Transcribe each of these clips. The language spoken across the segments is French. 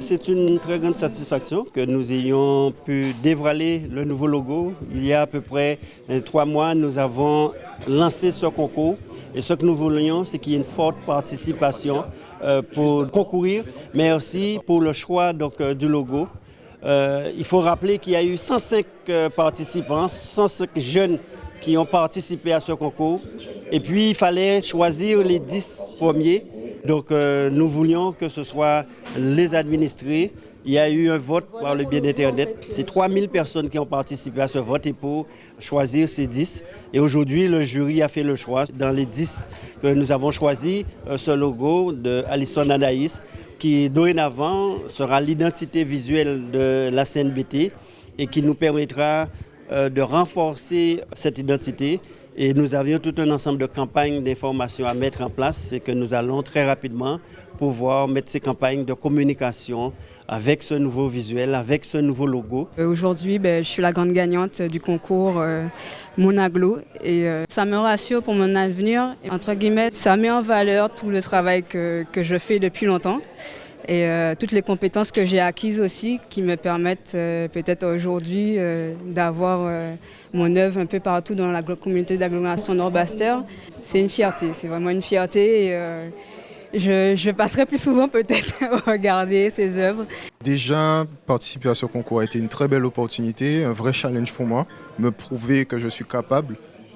C'est une très grande satisfaction que nous ayons pu dévoiler le nouveau logo. Il y a à peu près 3 mois, nous avons lancé ce concours. Et ce que nous voulions, c'est qu'il y ait une forte participation pour concourir, mais aussi pour le choix du logo. Il faut rappeler qu'il y a eu 105 participants, 105 jeunes qui ont participé à ce concours. Et puis, il fallait choisir les 10 premiers. Donc, nous voulions que ce soit les administrés. Il y a eu un vote par le biais d'Internet. C'est 3000 personnes qui ont participé à ce vote et pour choisir ces 10. Et aujourd'hui, le jury a fait le choix. Dans les 10 que nous avons choisi, ce logo de Alison Anaïs, qui dorénavant sera l'identité visuelle de la CNBT et qui nous permettra de renforcer cette identité. Et nous avions tout un ensemble de campagnes d'information à mettre en place. C'est que nous allons très rapidement pouvoir mettre ces campagnes de communication avec ce nouveau visuel, avec ce nouveau logo. Aujourd'hui, je suis la grande gagnante du concours Monaglo et ça me rassure pour mon avenir. Entre guillemets, ça met en valeur tout le travail que je fais depuis longtemps et toutes les compétences que j'ai acquises aussi qui me permettent peut-être aujourd'hui d'avoir mon œuvre un peu partout dans la communauté d'agglomération Nord-Bastère. C'est une fierté, c'est vraiment une fierté et je passerai plus souvent peut-être regarder ces œuvres. Déjà, participer à ce concours a été une très belle opportunité, un vrai challenge pour moi, me prouver que je suis capable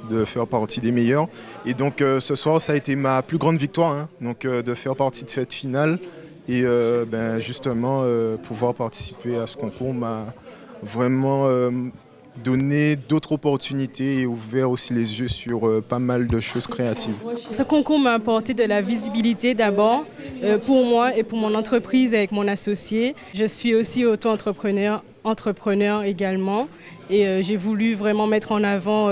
de faire partie des meilleurs. Et donc ce soir, ça a été ma plus grande victoire, donc de faire partie de cette finale. Et justement, pouvoir participer à ce concours m'a vraiment donné d'autres opportunités et ouvert aussi les yeux sur pas mal de choses créatives. Ce concours m'a apporté de la visibilité d'abord pour moi et pour mon entreprise avec mon associé. Je suis aussi auto-entrepreneur, entrepreneur également et j'ai voulu vraiment mettre en avant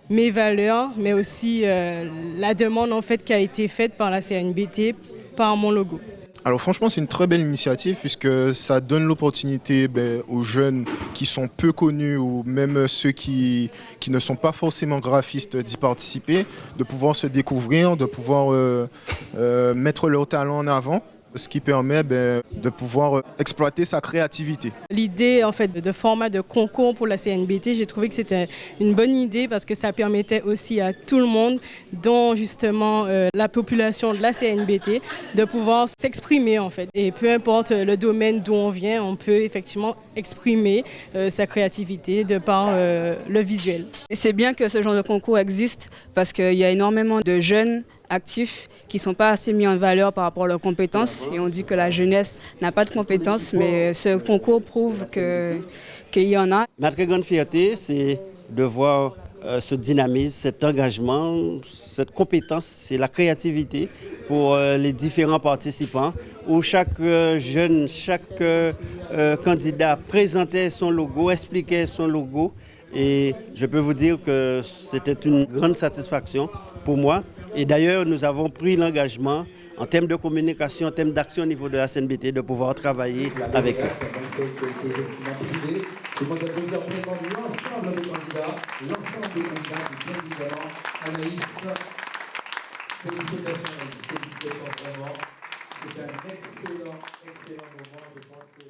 mes valeurs, mais aussi la demande en fait qui a été faite par la CNBT par mon logo. Alors franchement, c'est une très belle initiative puisque ça donne l'opportunité aux jeunes qui sont peu connus ou même ceux qui ne sont pas forcément graphistes d'y participer, de pouvoir se découvrir, de pouvoir mettre leur talent en avant, ce qui permet de pouvoir exploiter sa créativité. L'idée en fait de format de concours pour la CNBT, j'ai trouvé que c'était une bonne idée parce que ça permettait aussi à tout le monde, dont justement la population de la CNBT, de pouvoir s'exprimer en fait. Et peu importe le domaine d'où on vient, on peut effectivement exprimer sa créativité de par le visuel. Et c'est bien que ce genre de concours existe parce qu'il y a énormément de jeunes actifs qui ne sont pas assez mis en valeur par rapport à leurs compétences. Et on dit que la jeunesse n'a pas de compétences, mais ce concours prouve qu'il y en a. Ma très grande fierté, c'est de voir ce dynamisme, cet engagement, cette compétence, c'est la créativité pour les différents participants, où chaque jeune, chaque candidat présentait son logo, expliquait son logo. Et je peux vous dire que c'était une grande satisfaction pour moi. Et d'ailleurs, nous avons pris l'engagement en termes de communication, en termes d'action au niveau de la CNBT, de pouvoir travailler avec eux. Je voudrais applaudir pleinement l'ensemble des candidats, bien évidemment, Anaïs. Félicitations Anaïs, félicitations vraiment. C'est un excellent moment, je pense que...